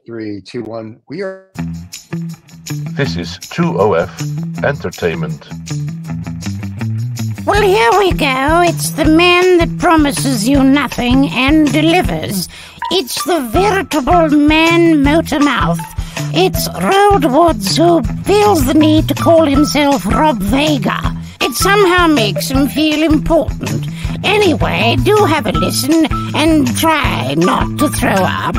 3, 2, 1. We are. This is 2OF Entertainment. Well, here we go. It's the man that promises you nothing and delivers. It's the veritable man motor mouth. It's Road Woods who feels the need to call himself Rob Vega. It somehow makes him feel important. Anyway, do have a listen and try not to throw up.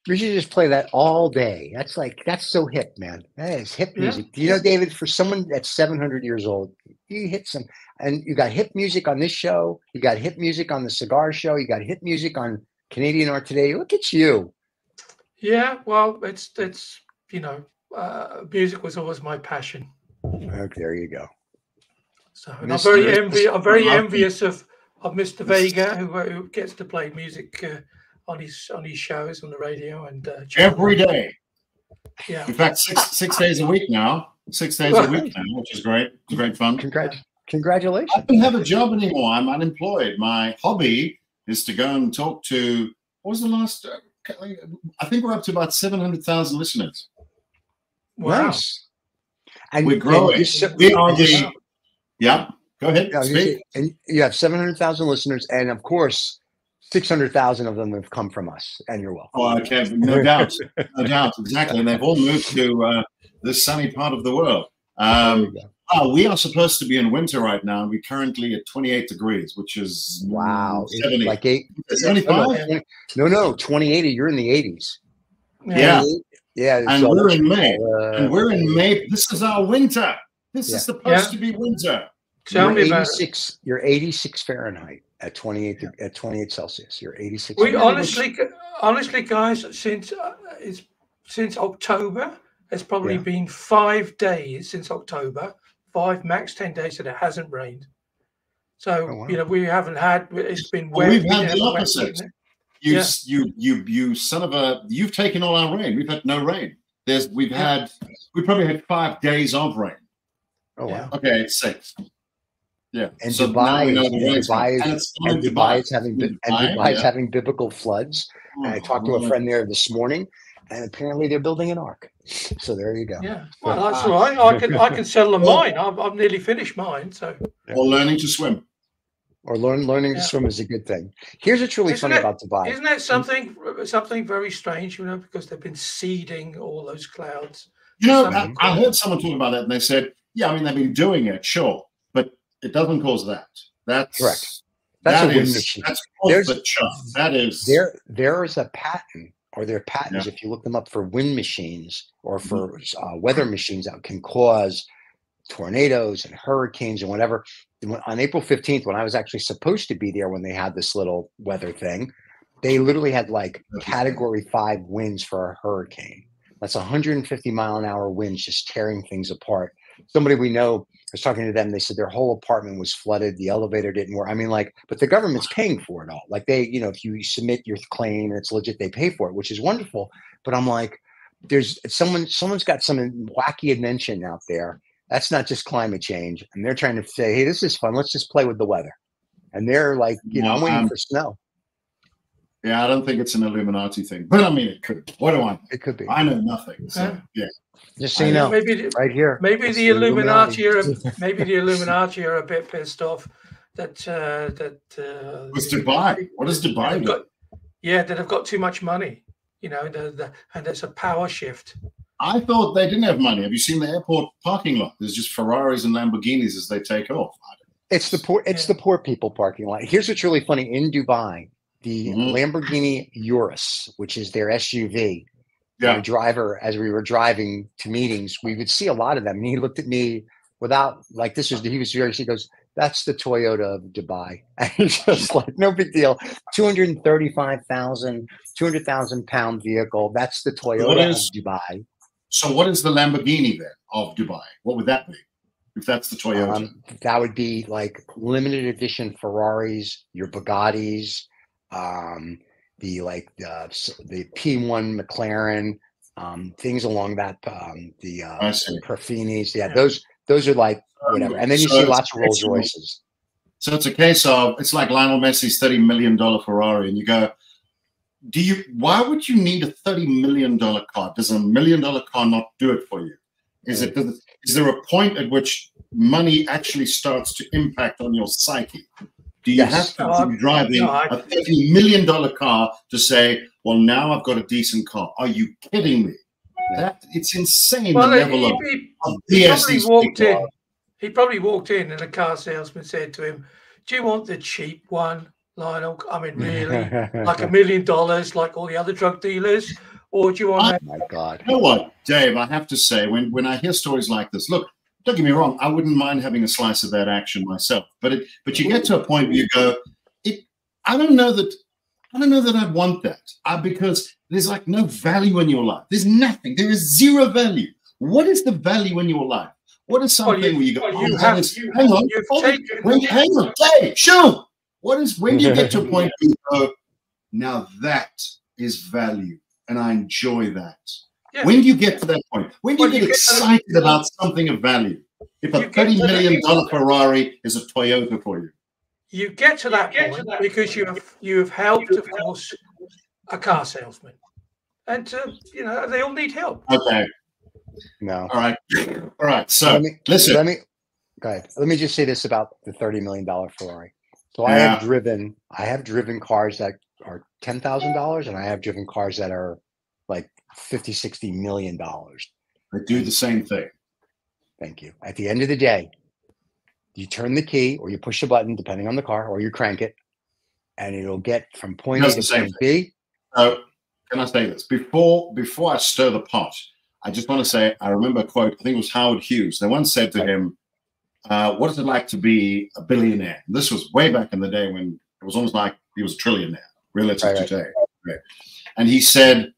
We should just play that all day. That's so hip, man. That is hip music. Yeah. Do you know, David, for someone that's 700 years old, you hit some, and you got hip music on this show. You got hip music on the cigar show. You got hip music on Canadian Art Today. Look at you. Yeah, well, it's music was always my passion. Okay, there you go. So and I'm very envious of Mr. Vega who gets to play music on his shows on the radio and every day. Yeah, in fact, six days a week now. 6 days a week now, which is great. It's great fun. Congratulations. I don't have a job anymore. I'm unemployed. My hobby is to go and talk to. What was the last? I think we're up to about 700,000 listeners. Wow. Nice. And we're growing. We are the. Yeah. Go ahead. And you have 700,000 listeners, and of course, 600,000 of them have come from us, and you're welcome. Oh, okay, no doubt, no doubt, exactly. And they've all moved to this sunny part of the world. We are supposed to be in winter right now, and we're currently at 28 degrees, which is 70. Like 75? No, 28. You're in the 80s. Yeah, yeah. And we're in May. And we're in May. This is our winter. This is supposed to be winter. Tell me about it. You're 86 Fahrenheit. At 28 Celsius, you're 86. We honestly, guys, since October, it's probably been 5 days since October, 5 max 10 days that it hasn't rained. So we haven't had. It's been wet. We've had the opposite. You son of a! You've taken all our rain. We've had no rain. We probably had 5 days of rain. Oh wow. Okay, it's 6. Yeah, and so Dubai is having biblical floods. And I talked to a friend there this morning, and apparently they're building an ark. So there you go. Yeah, well, that's all right. I can settle on mine. I've nearly finished mine. So or learning to swim, or learning to swim is a good thing. Here's what's really funny about Dubai. Isn't that something very strange? Because they've been seeding all those clouds. I heard someone talk about that, and they said, "Yeah, I mean they've been doing it, sure." It doesn't cause that. That's correct. That's a wind machine. That is. There is a patent, or there are patents if you look them up for wind machines or for weather machines that can cause tornadoes and hurricanes and whatever. On April 15th, when I was actually supposed to be there when they had this little weather thing, they literally had like Category 5 winds for a hurricane. That's 150-mile-an-hour winds just tearing things apart. Somebody we know, I was talking to them. They said their whole apartment was flooded. The elevator didn't work. I mean, but the government's paying for it all. Like if you submit your claim and it's legit, they pay for it, which is wonderful. But I'm like, there's someone's got some wacky invention out there. That's not just climate change. And they're trying to say, hey, this is fun. Let's just play with the weather. And they're like, I'm waiting for snow. Yeah, I don't think it's an Illuminati thing, but I mean, it could. What do I know? It could be. I know nothing. So yeah. Just so you know, right here. Maybe the Illuminati are a bit pissed off that was Dubai. What is Dubai do? That have got too much money. And there's a power shift. I thought they didn't have money. Have you seen the airport parking lot? There's just Ferraris and Lamborghinis as they take off. It's the poor. It's the poor people parking lot. Here's what's really funny in Dubai: the Lamborghini Urus, which is their SUV. The driver, as we were driving to meetings, we would see a lot of them. And he looked at me without he was serious. He goes, "That's the Toyota of Dubai." And he's just like, no big deal. 200,000 pound vehicle. That's the Toyota of Dubai. So what is the Lamborghini then of Dubai? What would that be? If that's the Toyota? That would be like limited edition Ferraris, your Bugattis, the P1 McLaren, things along that, the Perfinis. Yeah, Those are like whatever. And then you see lots of Rolls Royces. So it's a case of, it's like Lionel Messi's $30 million Ferrari, and you go, why would you need a $30 million car? Does $1 million car not do it for you? Is there a point at which money actually starts to impact on your psyche? Do you have to be driving a $30 million car to say, well, now I've got a decent car? Are you kidding me? It's insane, the level of BS. He probably walked in and a car salesman said to him, do you want the cheap one, Lionel? I mean, really? Like $1 million, like all the other drug dealers? Or do you want Oh, my God. You know what, Dave, I have to say, when I hear stories like this, look, don't get me wrong, I wouldn't mind having a slice of that action myself. But you get to a point where you go, I don't know that I'd want that. Because there's like no value in your life. There's nothing. There is zero value. What is the value in your life? What is something where you go, hang on, Dave, shoot. When do you get to a point where you go, now that is value, and I enjoy that? Yeah. When do you get to that point? When do you get excited about something of value? If a $30 million Ferrari is a Toyota for you. You get to that point because you have helped, of course, a car salesman. And, they all need help. Okay. No. All right. So listen. Let me just say this about the $30 million Ferrari. So I have driven cars that are $10,000, and I have driven cars that are like $50-60 million. I do the same thing. Thank you. At the end of the day, you turn the key or you push a button, depending on the car, or you crank it, and it'll get from point A to point B. Can I say this? Before I stir the pot, I just want to say, I remember a quote, I think it was Howard Hughes. They once said to him, what is it like to be a billionaire? And this was way back in the day when it was almost like he was a trillionaire, relative to today. Right. And he said,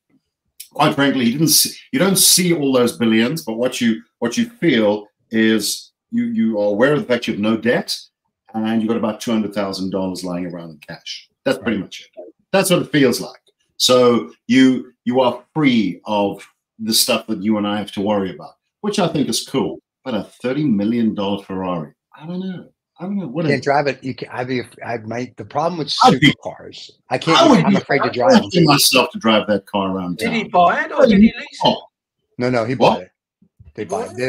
quite frankly, you don't see all those billions, but what you feel is you are aware of the fact you have no debt, and you've got about $200,000 lying around in cash. That's pretty much it. That's what it feels like. So you are free of the stuff that you and I have to worry about, which I think is cool. But a $30 million Ferrari, I don't know. What you can't drive it. You can. The problem with supercars, I can't. I'm afraid to drive. I would myself to drive that car around town. Did he buy it or did he lease it? No, he bought it. They buy it. They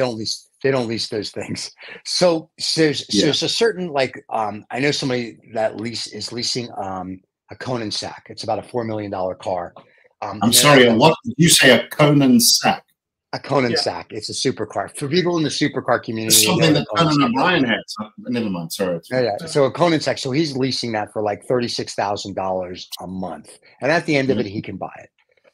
don't lease those things. So there's a certain I know somebody that is leasing a Conan sack. It's about a $4 million car. I'm sorry. What did you say? A Conan sack? A Conan sack. It's a supercar. For people in the supercar community, it's something that Conan O'Brien had. Never mind. Sorry. Yeah. So a Conan sack. So he's leasing that for like $36,000 a month, and at the end of it, he can buy it.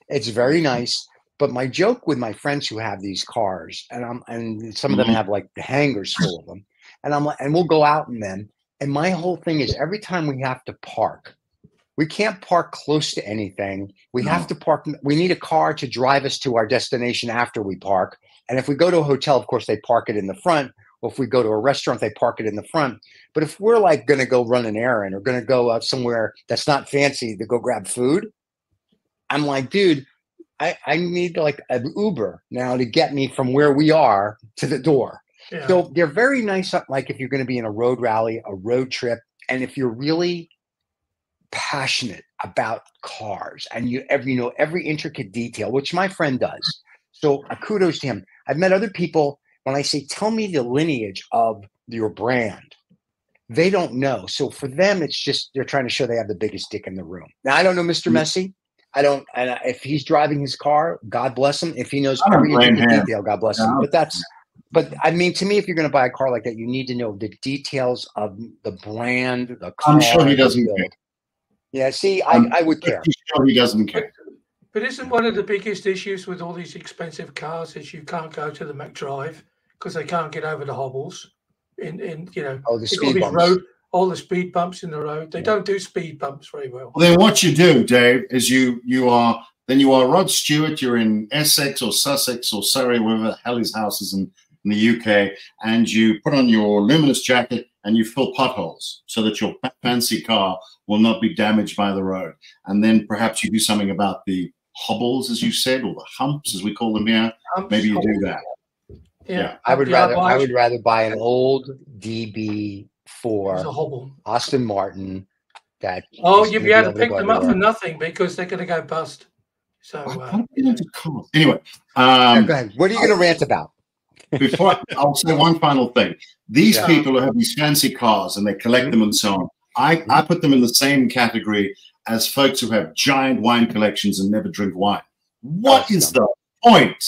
It's very nice. But my joke with my friends who have these cars, and some of them have like the hangars full of them, and we'll go out in them. And my whole thing is every time we have to park. We can't park close to anything. We have to park. We need a car to drive us to our destination after we park. And if we go to a hotel, of course, they park it in the front. Or if we go to a restaurant, they park it in the front. But if we're like going to go run an errand or going to go out somewhere that's not fancy to go grab food, I'm like, dude, I need like an Uber now to get me from where we are to the door. Yeah. So they're very nice. Like if you're going to be in a road rally, a road trip, and if you're really passionate about cars and you know every intricate detail, which my friend does. So kudos to him. I've met other people when I say, tell me the lineage of your brand, they don't know. So for them, it's just, they're trying to show they have the biggest dick in the room. Now, I don't know Mr. Messi. And if he's driving his car, God bless him. If he knows every intricate detail, God bless him. But I mean, to me, if you're going to buy a car like that, you need to know the details of the brand, the car. I'm sure he doesn't care. Yeah, see, I would care. Sure he doesn't care. But isn't one of the biggest issues with all these expensive cars is you can't go to the McDrive because they can't get over the hobbles the speed bumps. All the speed bumps in the road. They don't do speed bumps very well. Well, then what you do, Dave, is you are Rod Stewart. You're in Essex or Sussex or Surrey, wherever the hell his house is in the UK, and you put on your luminous jacket and you fill potholes so that your fancy car will not be damaged by the road. And then perhaps you do something about the hobbles, as you said, or the humps, as we call them here. Maybe you do that. Yeah. I would rather buy an old DB4 Aston Martin. You'd be able to pick them up for nothing because they're going to go bust. So anyway, go ahead. What are you going to rant about? Before I'll say one final thing. These people who have these fancy cars and they collect them and so on, I put them in the same category as folks who have giant wine collections and never drink wine. What is the point?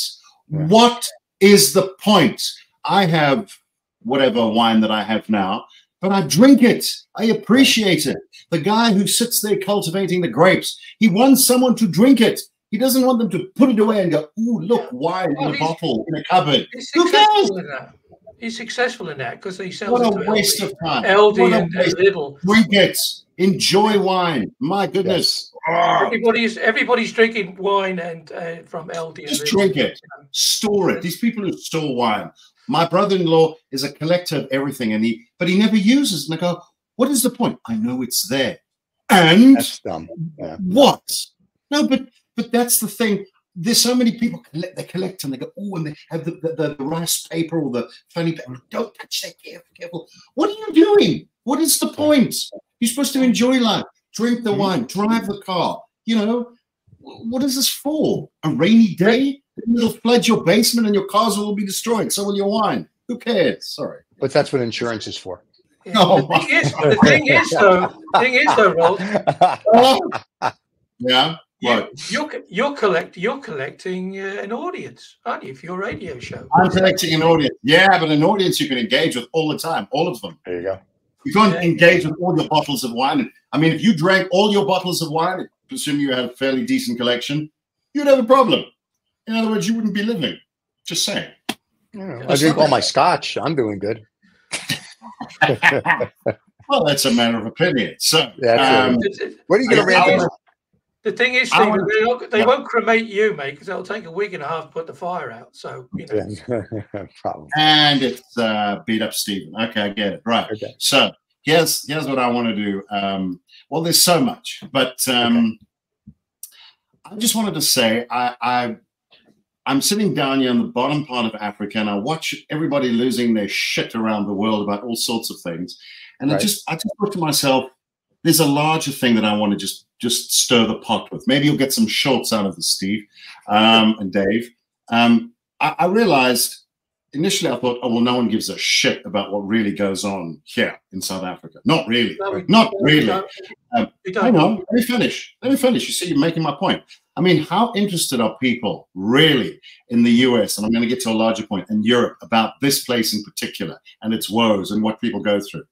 What is the point? I have whatever wine that I have now, but I drink it. I appreciate it. The guy who sits there cultivating the grapes, he wants someone to drink it. He doesn't want them to put it away and go, "Ooh, look, wine in a bottle, in a cupboard." Who cares? He's successful in that because he sells what it a to waste of time. LD and Lidl. Drink it. Enjoy wine. My goodness. Yes. Everybody's drinking wine and from LD. Just drink it. Store it. These people who store wine. My brother-in-law is a collector of everything, but he never uses it. And I go, what is the point? I know it's there. And that's dumb. Yeah. What? No, but that's the thing. There's so many people they collect and they go, oh, and they have the rice paper or the funny paper. Don't touch that. Careful. What are you doing? What is the point? You're supposed to enjoy life, drink the wine, drive the car. You know, what is this for? A rainy day? It'll flood your basement and your cars will be destroyed. So will your wine. Who cares? Sorry. But that's what insurance is for. Yeah. Oh, the thing is though, Rob. Yeah. What? You're collecting an audience, aren't you, for your radio show? I'm collecting an audience. Yeah, but an audience you can engage with all the time, all of them. There you go. You can't engage with all your bottles of wine. I mean, if you drank all your bottles of wine, I presume you had a fairly decent collection, you'd have a problem. In other words, you wouldn't be living. Just saying. I drink all my scotch. I'm doing good. Well, that's a matter of opinion. So, what are you going to rant about? The thing is, Stephen, they won't cremate you, mate, because it'll take a week and a half to put the fire out. So, you know. Probably. And it's beat up Stephen. Okay, I get it. Right. Okay. So here's what I want to do. Well, there's so much, but I just wanted to say I'm sitting down here in the bottom part of Africa, and I watch everybody losing their shit around the world about all sorts of things, and I just thought to myself, there's a larger thing that I want to just stir the pot with. Maybe you'll get some shorts out of this, Steve and Dave. I realized initially I thought, oh, well, no one gives a shit about what really goes on here in South Africa. Not really. Not really. Hang on. Let me finish. You see, you're making my point. I mean, how interested are people really in the US, and I'm going to get to a larger point, in Europe about this place in particular and its woes and what people go through?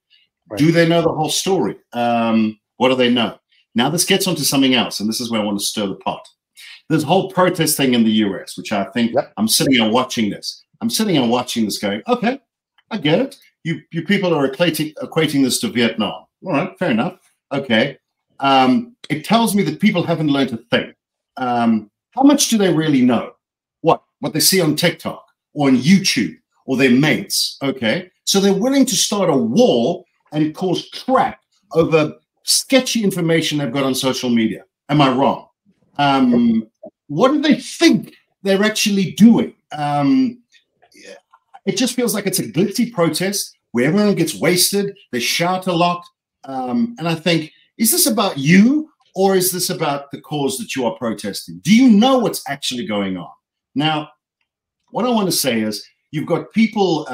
Right. Do they know the whole story? What do they know? Now this gets onto something else, and this is where I want to stir the pot. This whole protest thing in the US, which I think I'm sitting and watching this. I'm sitting and watching this going, okay, I get it. You people are equating this to Vietnam. All right, fair enough. Okay. It tells me that people haven't learned a thing. How much do they really know? What they see on TikTok or on YouTube or their mates, okay? So they're willing to start a war and cause crap over sketchy information they've got on social media. Am I wrong? What do they think they're actually doing? It just feels like it's a glitzy protest where everyone gets wasted, they shout a lot. And I think, is this about you or is this about the cause that you are protesting? Do you know what's actually going on? Now, what I want to say is you've got people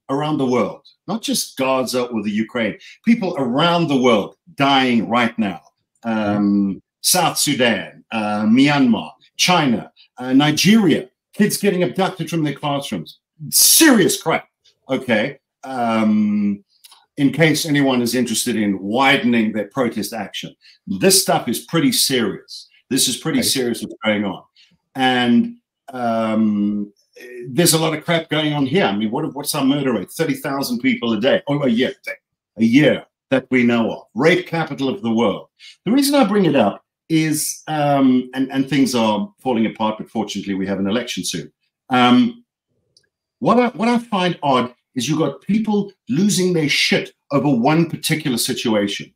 around the world, not just Gaza or the Ukraine, people around the world dying right now. South Sudan, Myanmar, China, Nigeria, kids getting abducted from their classrooms. Serious crap, okay? In case anyone is interested in widening their protest action. This stuff is pretty serious. This is pretty serious what's going on. And there's a lot of crap going on here. I mean, what's our murder rate? 30,000 people a day. Oh, a year that we know of. Rape capital of the world. The reason I bring it up is, and things are falling apart, but fortunately we have an election soon. What I find odd is you've got people losing their shit over one particular situation.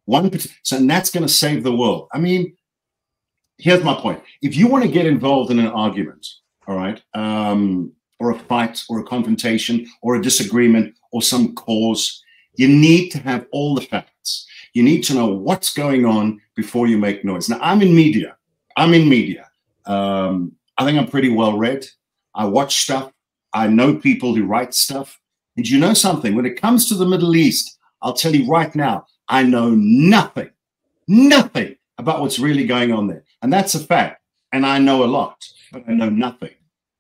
And that's going to save the world. I mean, here's my point. If you want to get involved in an argument, all right, or a fight or a confrontation or a disagreement or some cause, you need to have all the facts. You need to know what's going on before you make noise. Now, I'm in media. I think I'm pretty well read. I watch stuff. I know people who write stuff. And you know something? When it comes to the Middle East, I'll tell you right now, I know nothing about what's really going on there. And that's a fact. And I know a lot, but I know nothing.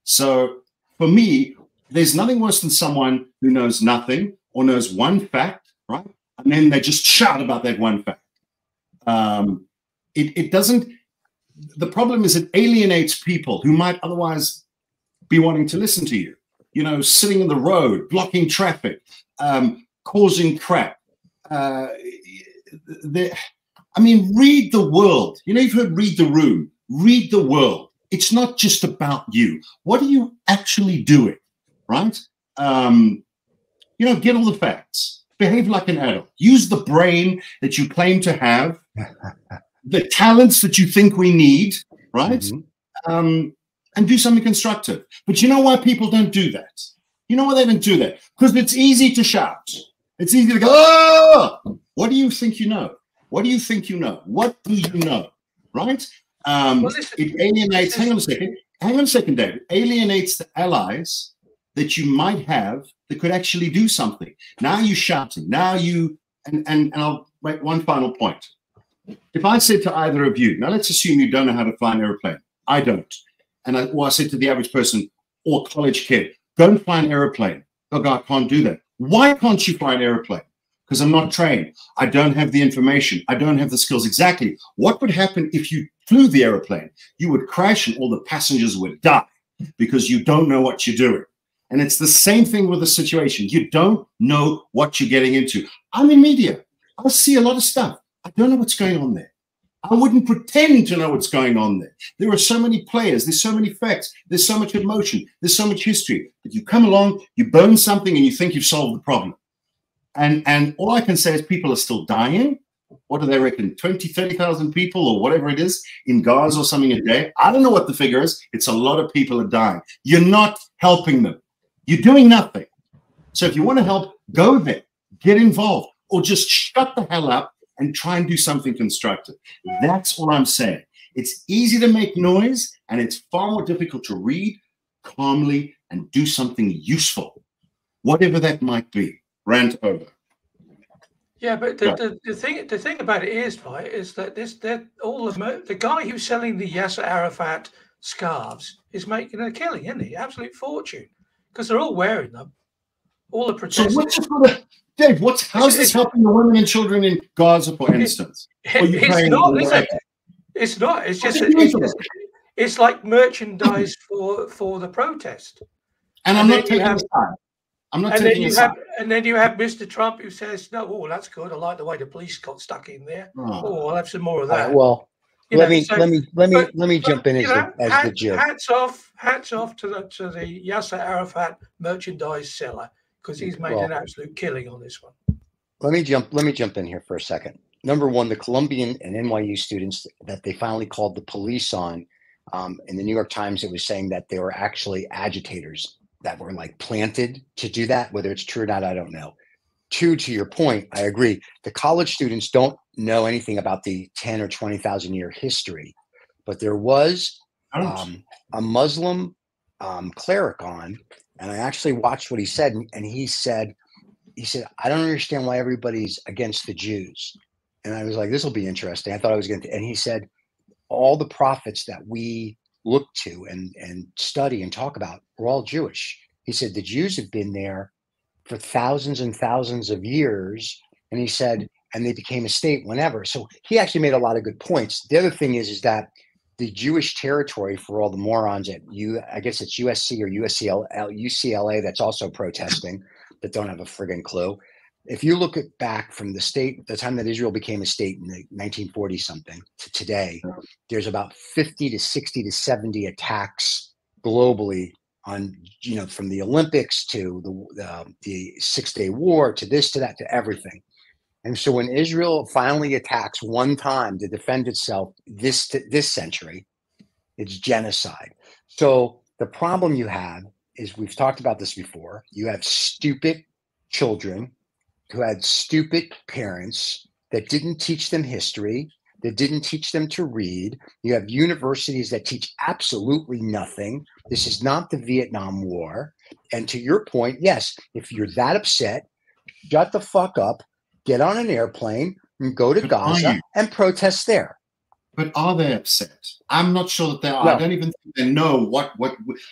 So for me, there's nothing worse than someone who knows nothing or knows one fact, right? And then they just shout about that one fact. It doesn't, the problem is it alienates people who might otherwise be wanting to listen to you, you know, sitting in the road, blocking traffic, causing crap. I mean, read the world. You know, you've heard read the room, read the world. It's not just about you. What are you actually doing, right? You know, get all the facts. Behave like an adult. Use the brain that you claim to have, the talents that you think we need, right? Mm-hmm. And do something constructive. But you know why people don't do that? You know why they don't do that? Because it's easy to shout. It's easy to go, oh! What do you think you know? What do you think you know? What do you know? Right? It alienates, hang on a second, David. Alienates the allies that you might have that could actually do something. Now you're shouting. Now you, and I'll make one final point. If I said to either of you, now let's assume you don't know how to fly an airplane. I don't. And I said to the average person or college kid, go and fly an airplane. Oh, God, I can't do that. Why can't you fly an airplane? Because I'm not trained. I don't have the information. I don't have the skills. Exactly. What would happen if you flew the airplane? You would crash and all the passengers would die because you don't know what you're doing. And it's the same thing with the situation. You don't know what you're getting into. I'm in media. I see a lot of stuff. I don't know what's going on there. I wouldn't pretend to know what's going on there. There are so many players. There's so many facts. There's so much emotion. There's so much history. But you come along, you burn something, and you think you've solved the problem. And all I can say is people are still dying. What do they reckon? 20, 30,000 people or whatever it is in Gaza or something a day? I don't know what the figure is. It's a lot of people are dying. You're not helping them. You're doing nothing. So if you want to help, go there. Get involved. Or just shut the hell up and try and do something constructive. That's all I'm saying. It's easy to make noise, and it's far more difficult to read calmly and do something useful, whatever that might be. Rant over. Yeah, but the thing about it is, right, is that the guy who's selling the Yasser Arafat scarves is making a killing, isn't he? Absolute fortune, because they're all wearing them. All the protesters. So what's Dave? How's this helping the women and children in Gaza, for instance? It's not. It's not. It's just. It's like merchandise for the protest. And I'm not taking a side. I'm not taking a side. And then you have Mr. Trump who says, "No, oh, that's good. I like the way the police got stuck in there. Oh, I'll have some more of that." Well, let me jump in as the Jew. Hats off to the Yasser Arafat merchandise seller, because he's made an absolute killing on this one. Let me jump in here for a second. Number one, the Columbian and NYU students that they finally called the police on, in the New York Times, it was saying that they were actually agitators that were like planted to do that. Whether it's true or not, I don't know. Two, to your point, I agree. The college students don't know anything about the 10 or 20,000 year history, but there was a Muslim cleric on, and I actually watched what he said, and he said, I don't understand why everybody's against the Jews. And I was like, this will be interesting. I thought I was going to, and he said, all the prophets that we look to and study and talk about were all Jewish. He said, the Jews have been there for thousands and thousands of years. And he said, and they became a state whenever. So he actually made a lot of good points. The other thing is that the Jewish territory, for all the morons at I guess it's USC or UCLA that's also protesting, that don't have a friggin' clue. If you look back from the time that Israel became a state in the 1940 something to today, there's about 50 to 60 to 70 attacks globally on, from the Olympics to the 6-Day War to this, to that, to everything. And so when Israel finally attacks one time to defend itself this century, it's genocide. So the problem you have is we've talked about this before. You have stupid children who had stupid parents that didn't teach them history, that didn't teach them to read. You have universities that teach absolutely nothing. This is not the Vietnam War. And to your point, yes, if you're that upset, shut the fuck up, get on an airplane and go to Gaza and protest there. But are they upset? I'm not sure that they are. No. I don't even think they know what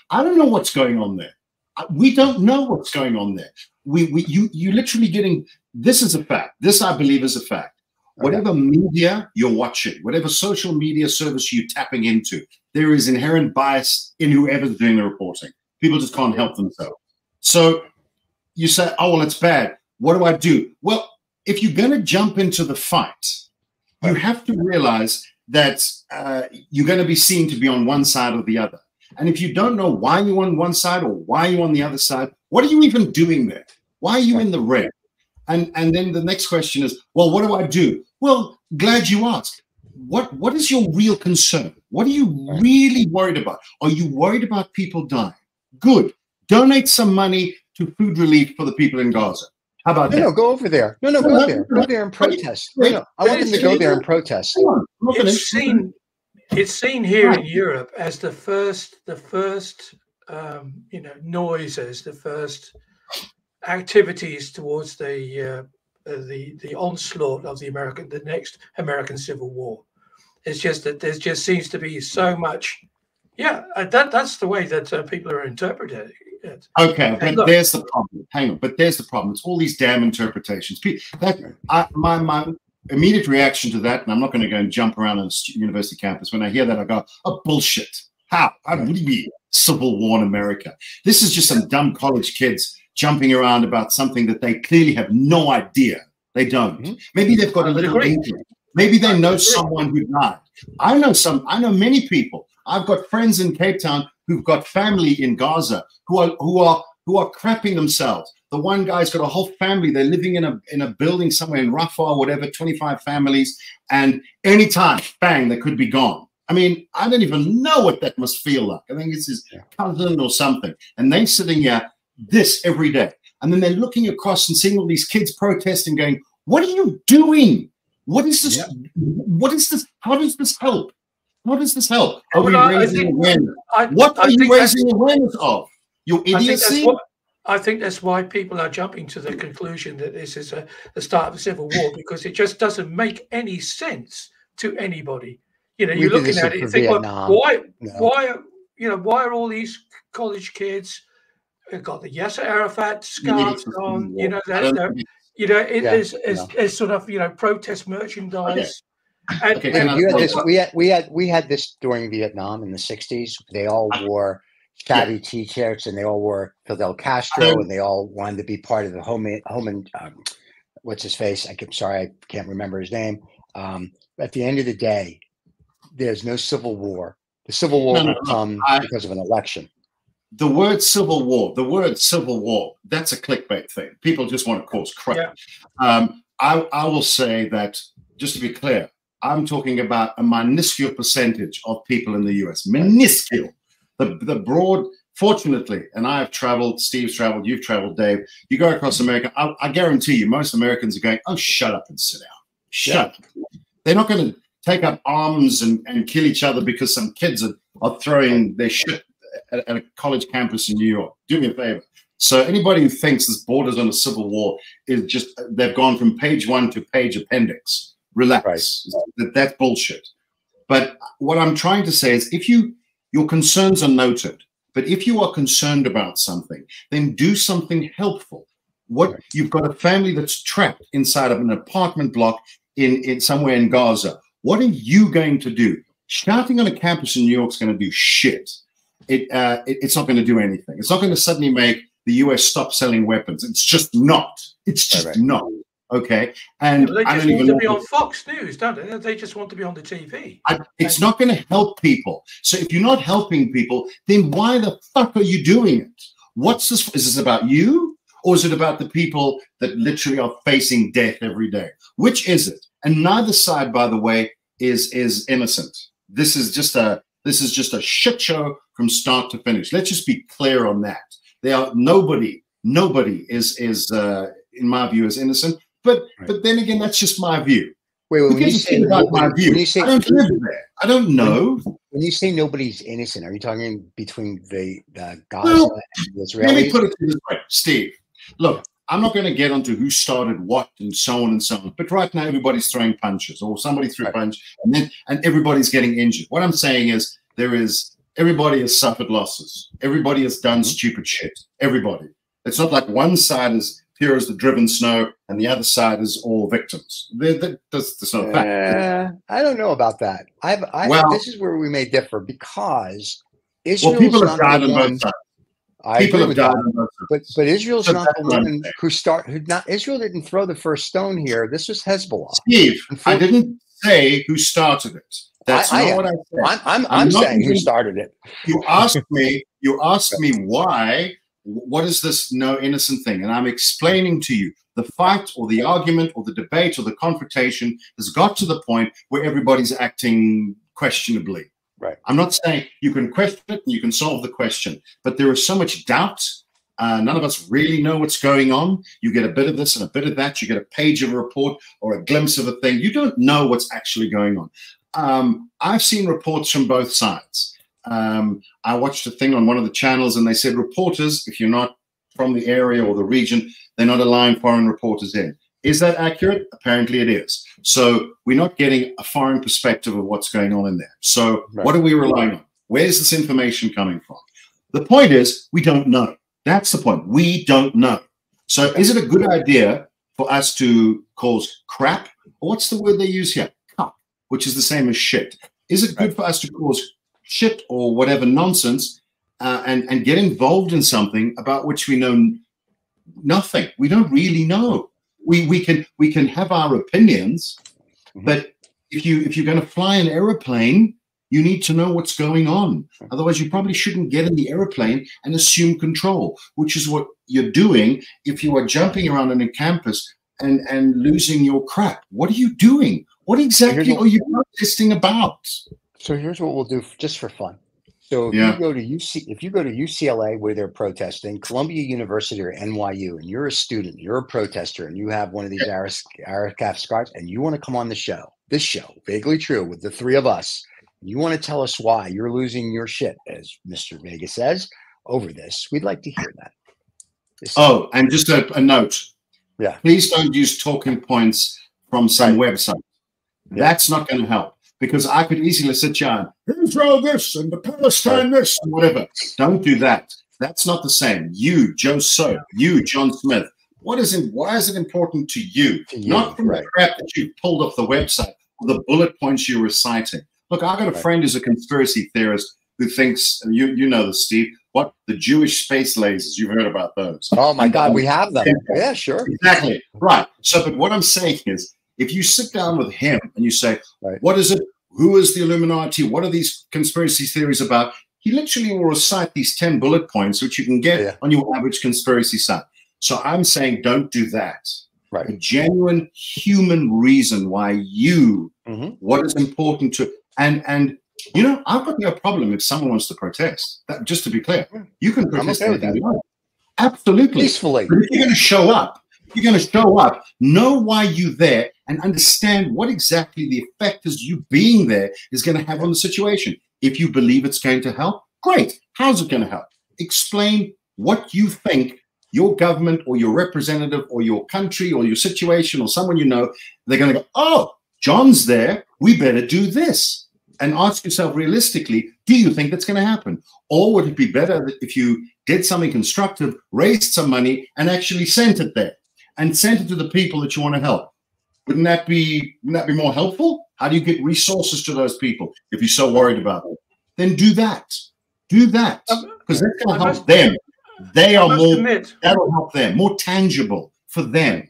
I don't know what's going on there. We don't know what's going on there. You literally getting, this is a fact. This, I believe, is a fact. Whatever media you're watching, whatever social media service you're tapping into, there is inherent bias in whoever's doing the reporting. People just can't help themselves. So you say, oh, well, it's bad. What do I do? Well, if you're going to jump into the fight, you have to realize that you're going to be seen to be on one side or the other. And if you don't know why you're on one side or why you're on the other side, what are you even doing there? Why are you in the red? And then the next question is, well, what do I do? Well, glad you asked. What is your real concern? What are you really worried about? Are you worried about people dying? Good. Donate some money to food relief for the people in Gaza. How about that? No, go over there. No, go there. Go there and protest. No, I want them to go there and protest. It's seen here in Europe as the first noises, the first activities towards the onslaught of the next American Civil War. It's just that there just seems to be so much. Yeah, that's the way that people are interpreting it. Okay, but there's the problem. Hang on, but there's the problem. It's all these damn interpretations. My immediate reaction to that, and I'm not going to go and jump around on a university campus. When I hear that, I go, "Oh, bullshit! How? How would it be civil war in America? This is just some dumb college kids jumping around about something that they clearly have no idea. They don't. Maybe they've got a little inkling. Maybe they know someone who died. I know many people. I've got friends in Cape Town who've got family in Gaza who are crapping themselves. The one guy's got a whole family. They're living in a building somewhere in Rafah or whatever, 25 families, and anytime, bang, they could be gone. I mean, I don't even know what that must feel like. I think it's his cousin or something. And they're sitting here this every day. And then they're looking across and seeing all these kids protesting, going, what are you doing? What is this? What is this? How does this help? How does this help? Are we raising awareness? What are you raising awareness of? Your idiocy? I think that's why people are jumping to the conclusion that this is the start of a civil war, because it just doesn't make any sense to anybody. You know, you're looking at it, you think, well, why are all these college kids got the Yasser Arafat scarves on? You know, it's sort of protest merchandise. We had this during Vietnam in the 60s. They all wore shabby T-shirts and they all wore Fidel Castro and they all wanted to be part of the Homan what's his face? I can't remember his name. At the end of the day, there's no civil war. The civil war will come because of an election. The word civil war, that's a clickbait thing. People just want to cause crap. Yeah. I will say that, just to be clear, I'm talking about a minuscule percentage of people in the US. Minuscule. The broad, fortunately, and I have traveled, Steve's traveled, you've traveled, Dave. You go across America, I guarantee you, most Americans are going, oh, shut up and sit down. Shut up. They're not going to take up arms and kill each other because some kids are throwing their shit at a college campus in New York. Do me a favor. So anybody who thinks this borders on a civil war is just, they've gone from page 1 to page appendix. Relax. Right. That's bullshit. But what I'm trying to say is, if your concerns are noted, but if you are concerned about something, then do something helpful. You've got a family that's trapped inside of an apartment block in somewhere in Gaza. What are you going to do? Shouting on a campus in New York is going to do shit. It's not going to do anything. It's not going to suddenly make the US stop selling weapons. It's just not. It's just not. Okay. And they just want to be on Fox News, don't they? They just want to be on the TV. It's not going to help people. So if you're not helping people, then why the fuck are you doing it? What's this? Is this about you? Or is it about the people that literally are facing death every day? Which is it? And neither side, by the way, is innocent. This is just a shit show from start to finish. Let's just be clear on that. They are nobody is in my view is innocent. But then again, that's just my view. Wait, when you say my view, I don't live there. I don't know. When you say nobody's innocent, are you talking between the Gaza and the Israelis? Let me put it this way, Steve. Look, I'm not going to get onto who started what and so on and so on. But right now, everybody's throwing punches, or somebody threw a punch, and everybody's getting injured. What I'm saying is everybody has suffered losses. Everybody has done stupid shit. Everybody. It's not like one side is pure as the driven snow and the other side is all victims. That's not a fact. I don't know about that. This is where we may differ, because Israel's people have not died the on one. both sides. I People agree have with died that. on both sides. But Israel's So not that's the what I'm one saying. Israel didn't throw the first stone here. This was Hezbollah. Steve, I didn't say who started it. That's not what I said. I'm saying who started it. You asked me why. What is this no innocent thing? And I'm explaining to you the fight or the argument or the debate or the confrontation has got to the point where everybody's acting questionably. Right. I'm not saying you can question it and you can solve the question, but there is so much doubt. None of us really know what's going on. You get a bit of this and a bit of that. You get a page of a report or a glimpse of a thing. You don't know what's actually going on. I've seen reports from both sides. I watched a thing on one of the channels and they said reporters, if you're not from the area or the region, they're not allowing foreign reporters in. Is that accurate? Apparently it is. So we're not getting a foreign perspective of what's going on in there. So what are we relying on? Where's this information coming from? The point is, we don't know. That's the point. We don't know. So is it a good idea for us to cause crap? Or what's the word they use here? Cup, which is the same as shit. Is it good for us to cause shit or whatever nonsense and get involved in something about which we know nothing? We don't really know. We can have our opinions, but if you're going to fly an aeroplane, you need to know what's going on. Otherwise, you probably shouldn't get in the aeroplane and assume control, which is what you're doing if you are jumping around on a campus and losing your crap. What are you doing? What exactly are you protesting about? So here's what we'll do just for fun. So if you go to UCLA where they're protesting, Columbia University or NYU, and you're a student, you're a protester, and you have one of these Arafat scarves, and you want to come on this show, Vaguely True, with the three of us, you want to tell us why you're losing your shit, as Mr. Vega says, over this, we'd like to hear that. And just a note. Yeah. Please don't use talking points from some website. That's not going to help. Because I could easily sit here and Israel this and the Palestine this and whatever. Don't do that. That's not the same. You, Joe Soap, you, John Smith. Why is it important to you? Not from the crap that you pulled off the website or the bullet points you're reciting. Look, I got a friend who's a conspiracy theorist who thinks, and you know this, Steve, what the Jewish space lasers, you've heard about those. Oh my God, we have them. Yeah, sure. Exactly. Right. So, but what I'm saying is, if you sit down with him and you say, what is it? Who is the Illuminati? What are these conspiracy theories about? He literally will recite these 10 bullet points, which you can get on your average conspiracy site. So I'm saying don't do that. Right. A genuine human reason why what is important to, and you know, I've got no problem if someone wants to protest. That, just to be clear, you can protest anything you want. Absolutely. Peacefully. But if you're going to show up, know why you're there and understand what exactly the effect is you being there is going to have on the situation. If you believe it's going to help, great. How's it going to help? Explain what you think your government or your representative or your country or your situation or someone you know, they're going to go, oh, John's there, we better do this. And ask yourself realistically, do you think that's going to happen? Or would it be better if you did something constructive, raised some money, and actually sent it there? And sent it to the people that you want to help. Wouldn't that be more helpful? How do you get resources to those people if you're so worried about it? Then do that. Do that. Because that's going to help them. They are more, that'll help them, more tangible for them.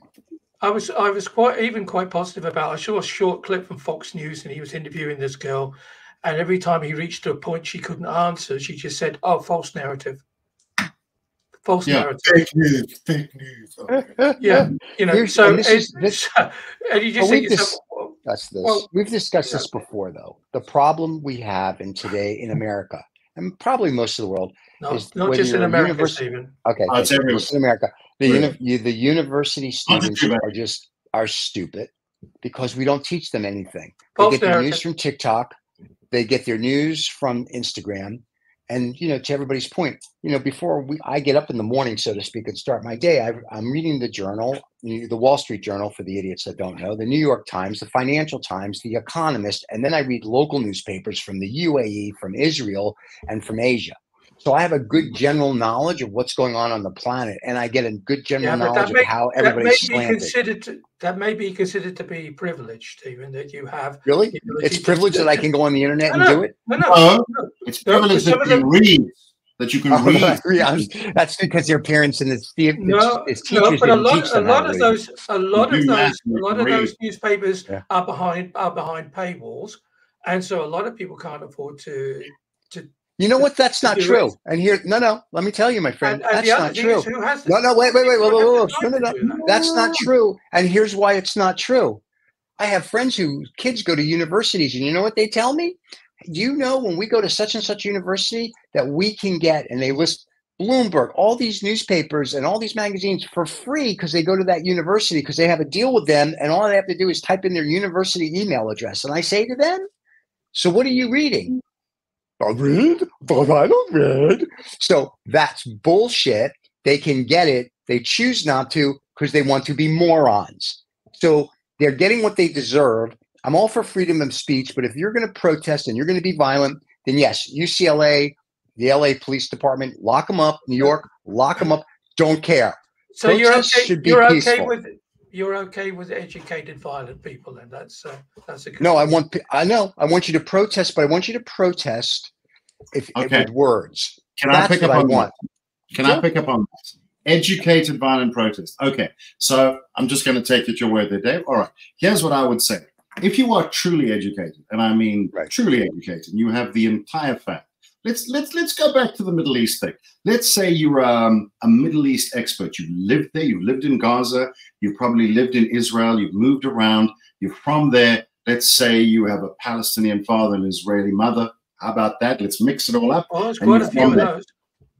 I was quite positive about it. I saw a short clip from Fox News and he was interviewing this girl, and every time he reached to a point she couldn't answer, she just said, oh, false narrative. False narrative. Fake news. Yeah, you know. So, and you just think we've discussed this before, though. The problem we have today in America, and probably most of the world, is not whether just in you're a America, Stephen. Okay, it's everywhere. just in America. The university students America. are stupid because we don't teach them anything. They False get their narrative. news from TikTok, they get their news from Instagram, and to everybody's point, before I get up in the morning, so to speak, and start my day, I'm reading the journal, the Wall Street Journal for the idiots that don't know, the New York Times, the Financial Times, the Economist, and then I read local newspapers from the UAE, from Israel, and from Asia. So I have a good general knowledge of what's going on the planet, and I get a good general knowledge of how everybody's slanted. That may be considered to be privileged, Stephen, that you have. Really? It's privilege that I can go on the internet and do it? No. It's privilege that you read. That you can read. That's because your parents and its teachers but a lot of those newspapers Yeah. are behind paywalls, and so a lot of people can't afford to. You know what? That's not true. And here, no. Let me tell you, my friend, that's not true. No. That's not true. And here's why it's not true. I have friends whose kids go to universities, and you know what they tell me? Do you know when we go to such and such university that we can get, and they list Bloomberg, all these newspapers and all these magazines for free because they go to that university because they have a deal with them, and all they have to do is type in their university email address. And I say to them, so what are you reading? I read, but I don't read. So that's bullshit. They can get it. They choose not to because they want to be morons. So they're getting what they deserve. I'm all for freedom of speech, but if you're going to protest and you're going to be violent, then yes, UCLA, the LA Police Department, lock them up. New York, lock them up. Don't care. So you're okay with educated, violent people, and that's a good no. I want you to protest, but I want you to protest with words. I pick up on that? I pick up on that? Educated, violent protest. Okay, so I'm just going to take it your word there, Dave. All right. Here's what I would say: if you are truly educated, and I mean truly educated, you have the entire fact. Let's go back to the Middle East thing. Let's say you're a Middle East expert. You've lived there. You've lived in Gaza. You've probably lived in Israel. You've moved around. You're from there. Let's say you have a Palestinian father and an Israeli mother. How about that? Let's mix it all up. Oh, there's quite a few of those.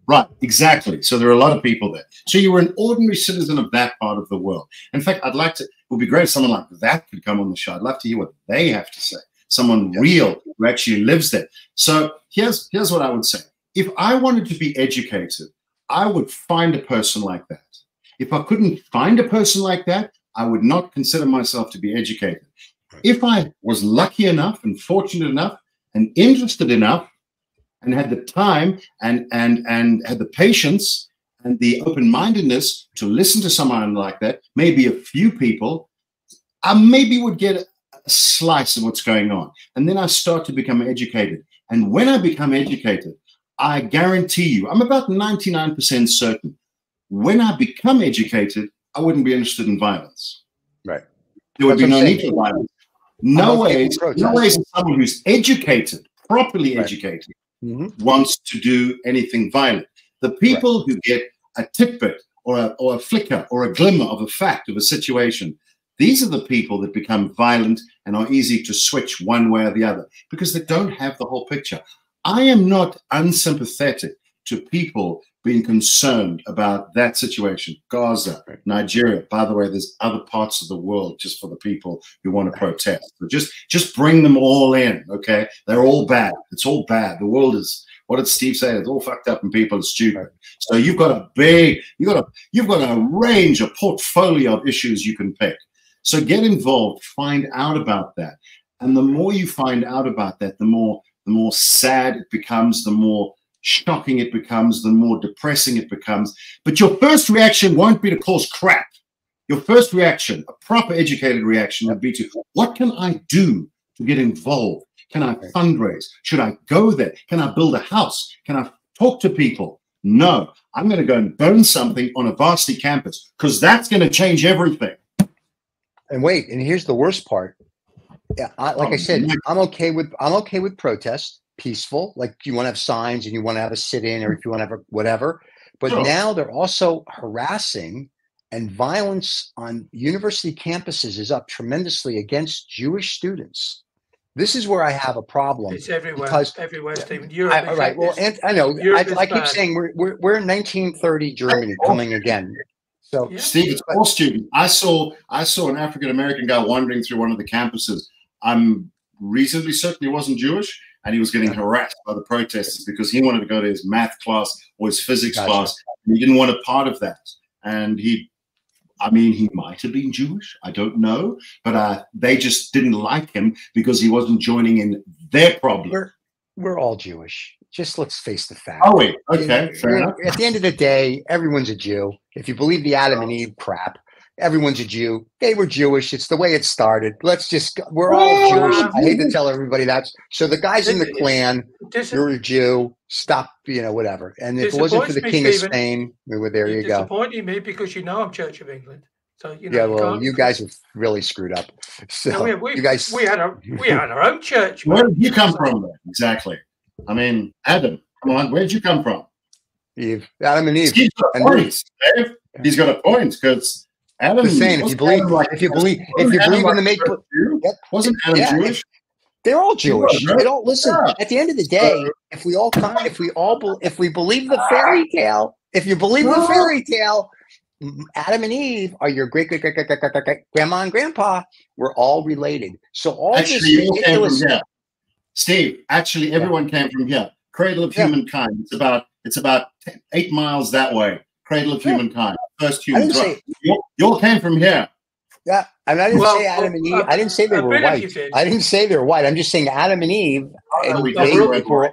Right, exactly. So there are a lot of people there. So you were an ordinary citizen of that part of the world. In fact, it would be great if someone like that could come on the show. I'd love to hear what they have to say. Someone real who actually lives there. So here's what I would say. If I wanted to be educated, I would find a person like that. If I couldn't find a person like that, I would not consider myself to be educated. If I was lucky enough and fortunate enough and interested enough and had the time and had the patience and the open-mindedness to listen to someone like that, maybe a few people, I maybe would get a slice of what's going on. And then I start to become educated. And when I become educated, I guarantee you, I'm about 99% certain, when I become educated, I wouldn't be interested in violence. Right. There would be no need for violence. No ways someone who's educated, properly educated, wants to do anything violent. The people who get a tidbit or a flicker or a glimmer of a fact of a situation, these are the people that become violent and are easy to switch one way or the other because they don't have the whole picture. I am not unsympathetic to people being concerned about that situation. Gaza, Nigeria. By the way, there's other parts of the world just for the people who want to protest. So just bring them all in, okay? They're all bad. It's all bad. The world is, what did Steve say? It's all fucked up and people are stupid. So you've got a range, a portfolio of issues you can pick. So get involved, find out about that. And the more you find out about that, the more sad it becomes, the more shocking it becomes, the more depressing it becomes. But your first reaction won't be to cause crap. Your first reaction, a proper educated reaction, would be to, what can I do to get involved? Can I fundraise? Should I go there? Can I build a house? Can I talk to people? No, I'm going to go and burn something on a varsity campus because that's going to change everything. And wait, and here's the worst part. Yeah, like I said, I'm okay with protest, peaceful. Like you want to have signs and you want to have a sit-in, or if you want to have a whatever. But now they're also harassing, and violence on university campuses is up tremendously against Jewish students. This is where I have a problem. It's everywhere. Because, everywhere, Stephen. Europe. All right. Well, and I know. I keep saying we're in 1930 Germany coming again. So, yeah. Steve, it's all student. I saw an African American guy wandering through one of the campuses. I'm reasonably certain he wasn't Jewish, and he was getting harassed by the protesters because he wanted to go to his math class or his physics class, and he didn't want a part of that. And he might have been Jewish. I don't know, but they just didn't like him because he wasn't joining in their problem. We're all Jewish. Just let's face the fact. Oh wait, okay, fair enough. At the end of the day, everyone's a Jew. If you believe the Adam and Eve crap, everyone's a Jew. They were Jewish. It's the way it started. We're all Jewish. I hate to tell everybody that. So the guys in the Klan, you're a Jew. Stop, whatever. And if it wasn't for the King of Spain, there you go. Disappointing me because I'm Church of England. So you guys have really screwed up. So we had our own church. Where did you come from? Then? Exactly. I mean, Adam, come on, where did you come from? Eve, Adam and Eve. He's got a point, Dave. He's got a point because Adam. The same. If you believe in the make, wasn't Adam Jewish? They're all Jewish. They don't listen. At the end of the day, if we believe the fairy tale, Adam and Eve are your great grandma and grandpa. We're all related. So all this ridiculous. Steve, actually, everyone came from here. Cradle of humankind. It's about 8 miles that way. Cradle of humankind. First human. You all came from here. Yeah, and I didn't say Adam and Eve. I didn't say they were white. I didn't say they're white. I'm just saying Adam and Eve. We're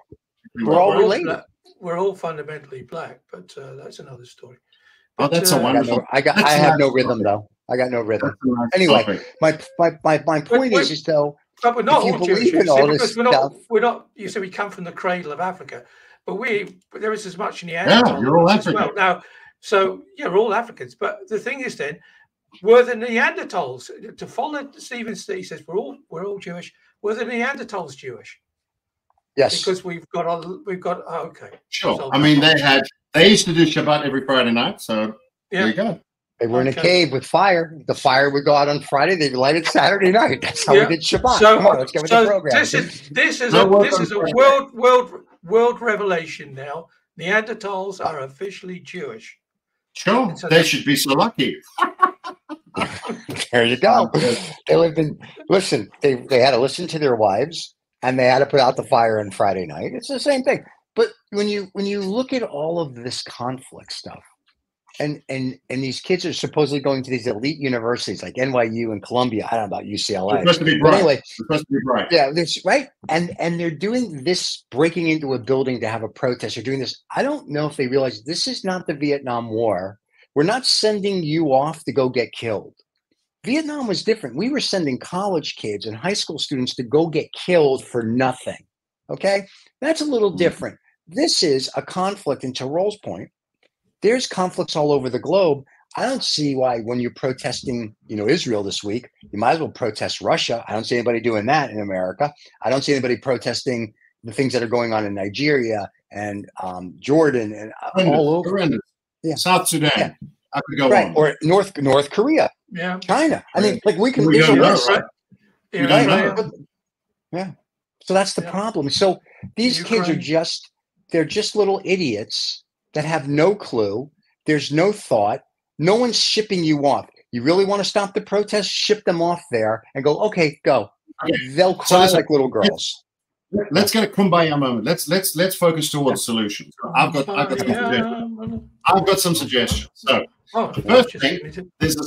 all related. We're all fundamentally black, but that's another story. Oh, that's a wonderful. I have no rhythm though. I got no rhythm. Anyway, my point is though. But we're not all Jewish, because we're not. You say we come from the cradle of Africa, but there is as much Neanderthal. Yeah, you're all African. Well. Now, we're all Africans. But the thing is, then, were the Neanderthals, to follow Stephen? He says we're all Jewish. Were the Neanderthals Jewish? Yes, because we've got okay. Sure. I mean, they used to do Shabbat every Friday night. So there you go. They were in a cave with fire. The fire would go out on Friday. They'd light it Saturday night. That's how we did Shabbat. Come on, let's get with the program. This is a world revelation now. Neanderthals are officially Jewish. Sure, they should be so lucky. There you go. They lived in. Listen, they had to listen to their wives, and they had to put out the fire on Friday night. It's the same thing. But when you look at all of this conflict stuff. And these kids are supposedly going to these elite universities like NYU and Columbia. I don't know about UCLA. They're supposed to be bright. But anyway, they're supposed to be bright. Yeah, that's right. And they're doing this, breaking into a building to have a protest. They're doing this. I don't know if they realize this is not the Vietnam War. We're not sending you off to go get killed. Vietnam was different. We were sending college kids and high school students to go get killed for nothing. Okay, that's a little different. This is a conflict. And to Roll's point, there's conflicts all over the globe. I don't see why when you're protesting, Israel this week, you might as well protest Russia. I don't see anybody doing that in America. I don't see anybody protesting the things that are going on in Nigeria and Jordan and all over. Yeah. South Sudan. Yeah. I could go on. Or North Korea. Yeah. China. I mean, like we can. Yeah. So that's the problem. So these kids are they're just little idiots that have no clue. There's no thought. No one's shipping you off. You really want to stop the protest? Ship them off there and go, okay, go. Okay. They'll cry like little girls. Let's get a kumbaya moment. Let's focus towards solutions. I've got some suggestions. So the first thing, there's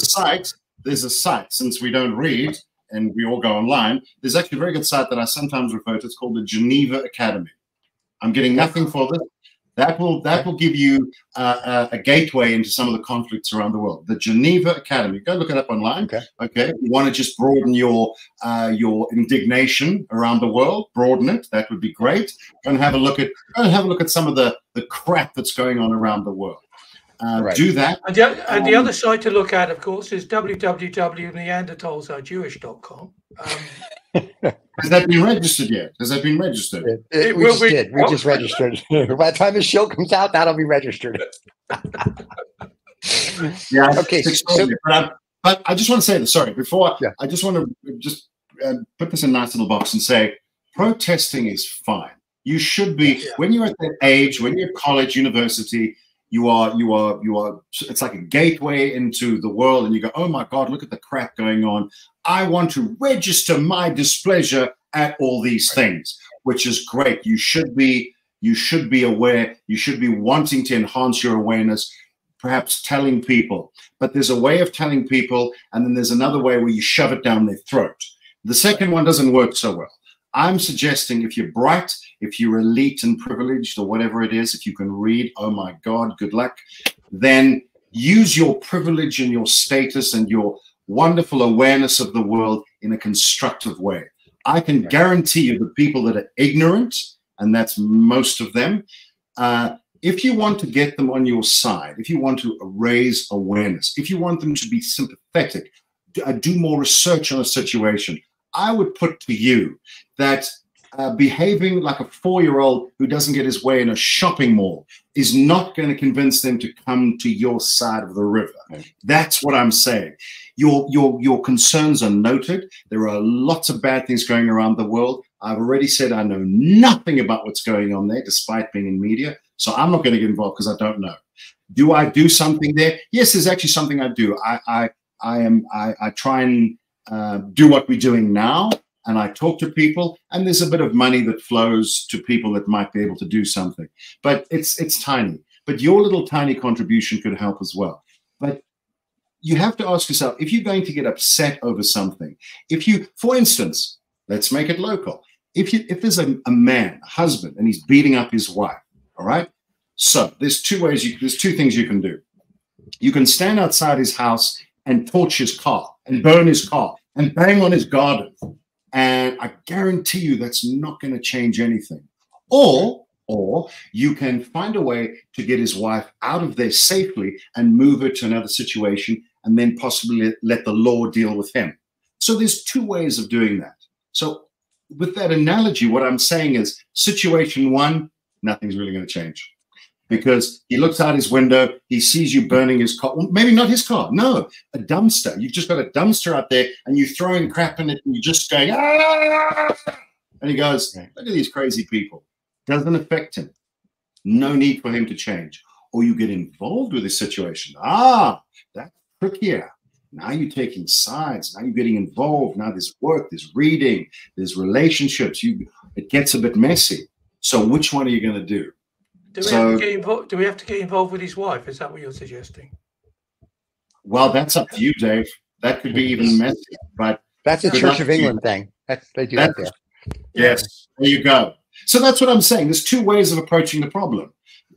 a site, since we don't read and we all go online, there's actually a very good site that I sometimes refer to. It's called the Geneva Academy. I'm getting nothing for this. That will give you a gateway into some of the conflicts around the world. The Geneva Academy. Go look it up online. Okay. You want to just broaden your indignation around the world? Broaden it. That would be great. Go and have a look at some of the crap that's going on around the world. Do that. And the other site to look at, of course, is www.neanderthalsarejewish.com. Has that been registered yet? Has that been registered? We just registered. By the time the show comes out, that'll be registered. Yeah. Okay. But I just want to say this. Sorry. Before I just want to put this in a nice little box and say, protesting is fine. You should be, when you're at that age, when you're at college, university, you are, it's like a gateway into the world, and you go, oh my God, look at the crap going on. I want to register my displeasure at all these things, which is great. You should be aware. You should be wanting to enhance your awareness, perhaps telling people. But there's a way of telling people, and then there's another way where you shove it down their throat. The second one doesn't work so well. I'm suggesting if you're bright, if you're elite and privileged or whatever it is, if you can read, oh my God, good luck, then use your privilege and your status and your wonderful awareness of the world in a constructive way. I can guarantee you the people that are ignorant, and that's most of them, if you want to get them on your side, if you want to raise awareness, if you want them to be sympathetic, do more research on a situation, I would put to you that behaving like a 4-year-old who doesn't get his way in a shopping mall is not going to convince them to come to your side of the river. That's what I'm saying. Your concerns are noted. There are lots of bad things going around the world. I've already said I know nothing about what's going on there, despite being in media. So I'm not going to get involved because I don't know. Do I do something there? Yes, there's actually something I do. I try and do what we're doing now, and I talk to people, and there's a bit of money that flows to people that might be able to do something, but it's tiny. But your little tiny contribution could help as well. But you have to ask yourself, if you're going to get upset over something, if you, for instance, let's make it local. If there's a man, a husband, and he's beating up his wife, all right? So there's two things you can do. You can stand outside his house and torch his car and burn his car and bang on his garden. And I guarantee you that's not going to change anything. Or you can find a way to get his wife out of there safely and move her to another situation, and then possibly let the law deal with him. So there's two ways of doing that. So with that analogy, what I'm saying is situation one, nothing's really going to change. Because he looks out his window, he sees you burning his car. Well, maybe not his car, no, a dumpster. You've just got a dumpster out there, and you're throwing crap in it, and you're just going, ah! And he goes, look at these crazy people. Doesn't affect him. No need for him to change. Or you get involved with this situation. Ah, that's trickier. Now you're taking sides. Now you're getting involved. Now there's work, there's reading, there's relationships. It gets a bit messy. So which one are you going to do? Do we have to get involved with his wife? Is that what you're suggesting? Well, that's up to you, Dave. That could be even messy. But that's a Church of England thing. They do that there. Yes, there you go. So that's what I'm saying. There's two ways of approaching the problem.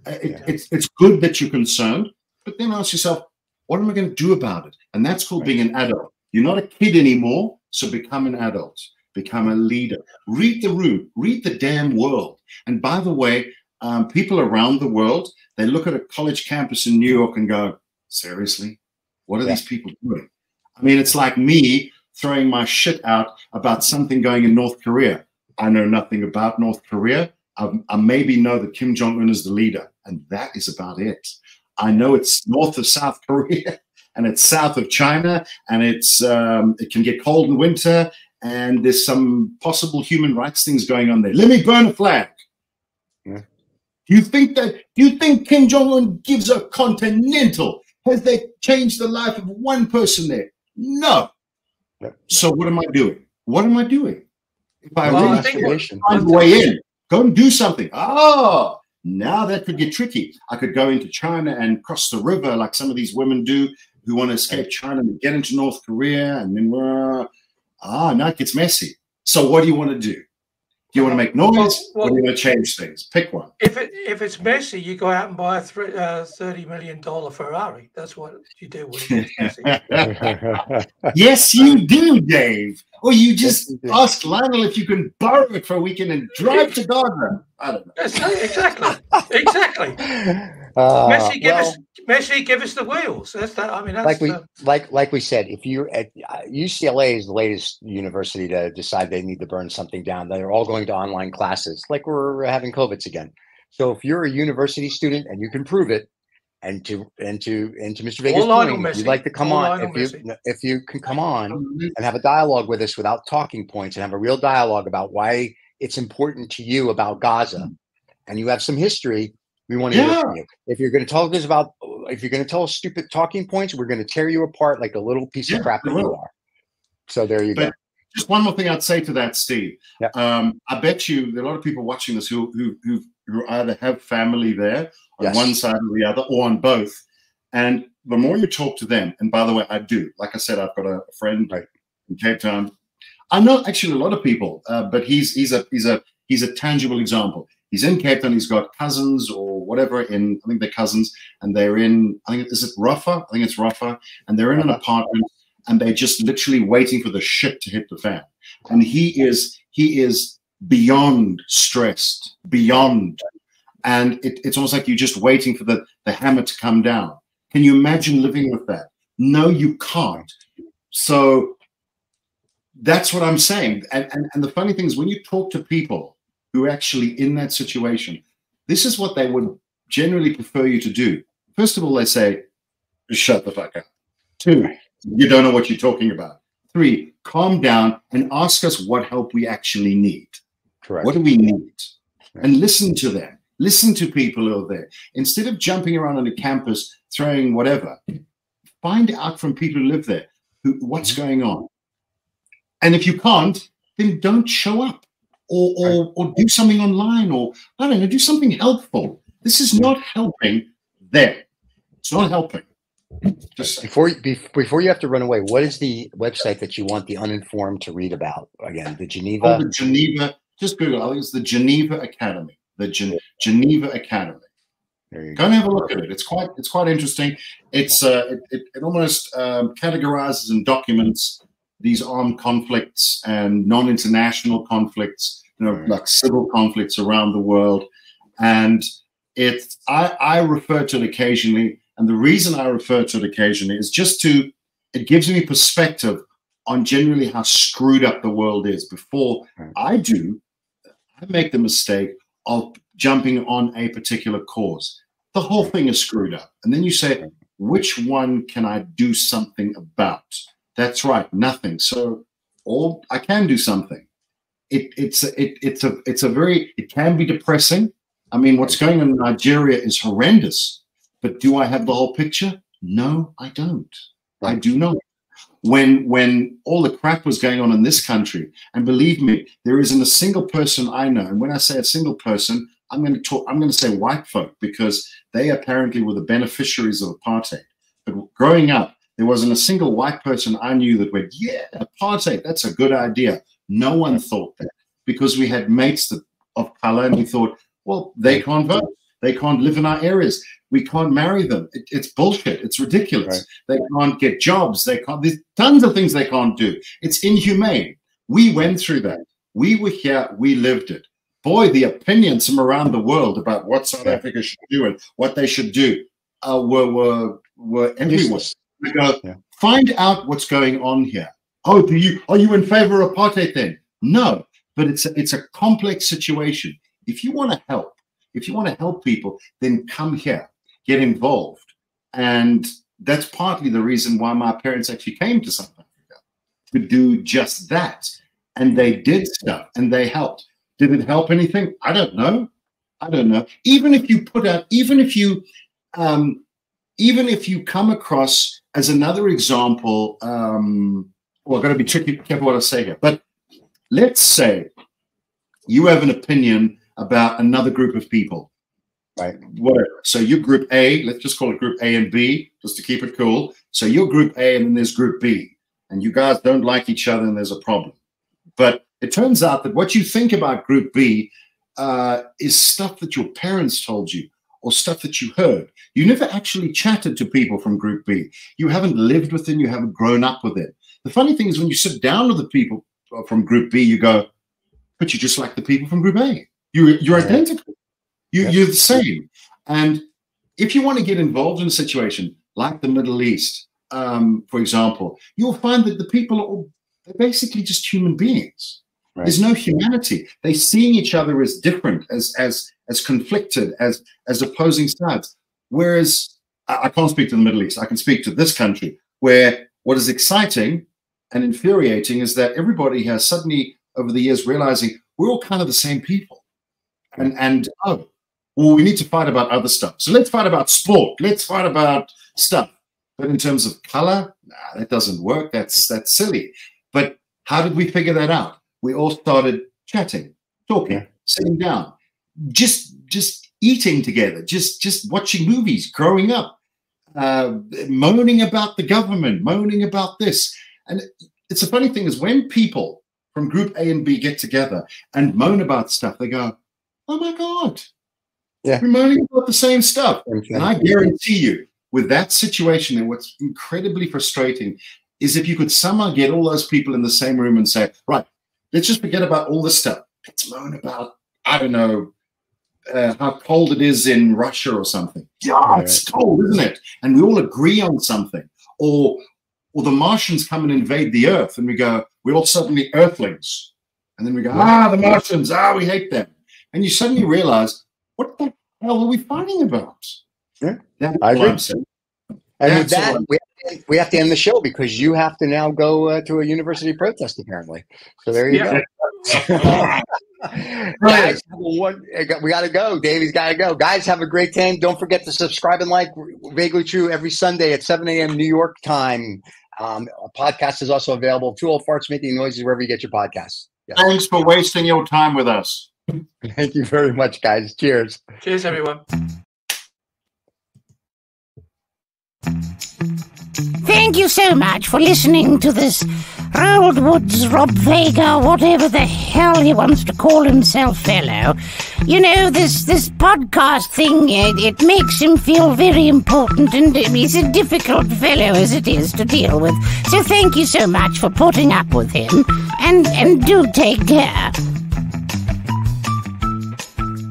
It's good that you're concerned, but then ask yourself, what am I going to do about it? And that's called being an adult. You're not a kid anymore, so become an adult. Become a leader. Read the room. Read the damn world. And by the way, people around the world, they look at a college campus in New York and go, seriously? What are these people doing? I mean, it's like me throwing my shit out about something going in North Korea. I know nothing about North Korea. I maybe know that Kim Jong-un is the leader, and that is about it. I know it's north of South Korea, and it's south of China, and it can get cold in winter, and there's some possible human rights things going on there. Let me burn a flag. Yeah. Do you think Kim Jong-un gives a continental? Has they changed the life of one person there? No. So what am I doing? What am I doing? If I really find a way in, go and do something. Oh, now that could get tricky. I could go into China and cross the river like some of these women do who want to escape China and get into North Korea. And then, now it gets messy. So what do you want to do? Do you want to make noise or do you want to change things? Pick one. If it's messy, you go out and buy a $30 million Ferrari. That's what you do when it's messy. Yes, you do, Dave. Or you just ask Lionel if you can borrow it for a weekend and drive to Ghana. I don't know. Exactly. Messi, give us the wheels. That's that. I mean, that's like we said. If you're at UCLA is the latest university to decide they need to burn something down. They're all going to online classes, like we're having COVIDs again. So if you're a university student and you can prove it, And to Mr. Vega's Lionel point, if you'd Messi. like to come Or on, Lionel Messi. if you can come on and have a dialogue with us without talking points and have a real dialogue about why it's important to you about Gaza, and you have some history, we want to hear from you. If you're going to talk us about, if you're going to tell us stupid talking points, we're going to tear you apart like a little piece of crap that you are. So there you go. Just one more thing I'd say to that, Steve. Yep. I bet you there are a lot of people watching this who either have family there on one side or the other, or on both. And the more you talk to them, and by the way, I do. Like I said, I've got a friend in Cape Town. I know actually a lot of people, but he's a tangible example. He's in Cape Town. He's got cousins or whatever in, I think they're cousins, and they're in, I think, is it Rafah? I think it's Rafah, and they're in an apartment, and they're just literally waiting for the shit to hit the fan. And he is beyond stressed, beyond, and it's almost like you're just waiting for the hammer to come down. Can you imagine living with that? No, you can't. So that's what I'm saying. And the funny thing is, when you talk to people who are actually in that situation, this is what they would generally prefer you to do. First of all, they say, shut the fuck up. 2, you don't know what you're talking about. 3, calm down and ask us what help we actually need. Correct. What do we need? And listen to them. Listen to people who are there. Instead of jumping around on the campus, throwing whatever, find out from people who live there what's going on. And if you can't, then don't show up or do something online, or I don't know, do something helpful. This is not helping them. It's not helping. Just before you have to run away, what is the website that you want the uninformed to read about? Again, the Geneva. Oh, the Geneva. Just Google. I think it's the Geneva Academy. The Geneva Academy. Go and have a look at it. It's quite interesting. It's it almost categorizes and documents these armed conflicts and non-international conflicts, like civil conflicts around the world. And I refer to it occasionally. And the reason I refer to it occasionally is just it gives me perspective on generally how screwed up the world is. Before I make the mistake of jumping on a particular cause. The whole thing is screwed up. And then you say, which one can I do something about? That's right, nothing. So I can do something. It can be depressing. I mean, what's going on in Nigeria is horrendous. But do I have the whole picture? No, I don't. I do not. When all the crap was going on in this country, and believe me, there isn't a single person I know. And when I say a single person, I'm going to say white folk, because they apparently were the beneficiaries of apartheid. But growing up, there wasn't a single white person I knew that went, yeah, apartheid, that's a good idea. No one thought that, because we had mates of color, and we thought, well, they can't vote. They can't live in our areas. We can't marry them. It's bullshit. It's ridiculous. They can't get jobs. There's tons of things they can't do. It's inhumane. We went through that. We were here. We lived it. Boy, the opinions from around the world about what South Africa should do and what they should do were everywhere. We go, find out what's going on here. Oh, are you in favor of apartheid then? No, but it's a complex situation. If you want to help people, then come here, get involved. And that's partly the reason why my parents actually came to South Africa, to do just that. And they did stuff and they helped. Did it help anything? I don't know. Even if you come across as another example, I've got to be careful what I say here, but let's say you have an opinion about another group of people, right? Whatever. So you're group A, let's just call it group A and B, just to keep it cool. So you're group A and then there's group B, and you guys don't like each other and there's a problem. But it turns out that what you think about group B is stuff that your parents told you or stuff that you heard. You never actually chatted to people from group B. You haven't lived with them. You haven't grown up with it. The funny thing is, when you sit down with the people from group B, you go, but you're just like the people from group A. You're identical. You're the same. And if you want to get involved in a situation like the Middle East, for example, you'll find that the people they're basically just human beings. Right. There's no humanity. They're seeing each other as different, as conflicted, as opposing sides. Whereas I can't speak to the Middle East. I can speak to this country, where what is exciting and infuriating is that everybody has suddenly, over the years, realizing we're all kind of the same people. And oh, well, we need to fight about other stuff. So let's fight about sport. Let's fight about stuff. But in terms of color, nah, that doesn't work. That's silly. But how did we figure that out? We all started chatting, talking, sitting down, just eating together, just watching movies, growing up, moaning about the government, moaning about this. And it's a funny thing is when people from group A and B get together and moan about stuff, they go, oh my God, we're moaning about the same stuff. And I guarantee you, with that situation, and what's incredibly frustrating is if you could somehow get all those people in the same room and say, right, let's just forget about all this stuff. Let's moan about, I don't know, how cold it is in Russia or something. Yeah, it's cold, isn't it? And we all agree on something. Or the Martians come and invade the Earth, and we go, we're all suddenly Earthlings. And then we go, the Martians, we hate them. And you suddenly realize, what the hell are we fighting about? Yeah, that's I agree. I'm saying. And with that, we have to end the show because you have to now go to a university protest, apparently. So there you go. Guys, we got to go. Davey's got to go. Guys, have a great time. Don't forget to subscribe and like Vaguely True every Sunday at 7 a.m. New York time. A podcast is also available. Two Old Farts Making Noises wherever you get your podcasts. Yes. Thanks for wasting your time with us. Thank you very much, guys. Cheers. Cheers, everyone. Thank you so much for listening to this Roald Woods, Rob Vega, whatever the hell he wants to call himself fellow. You know, this podcast thing, it makes him feel very important, and he's a difficult fellow as it is to deal with. So thank you so much for putting up with him, and do take care.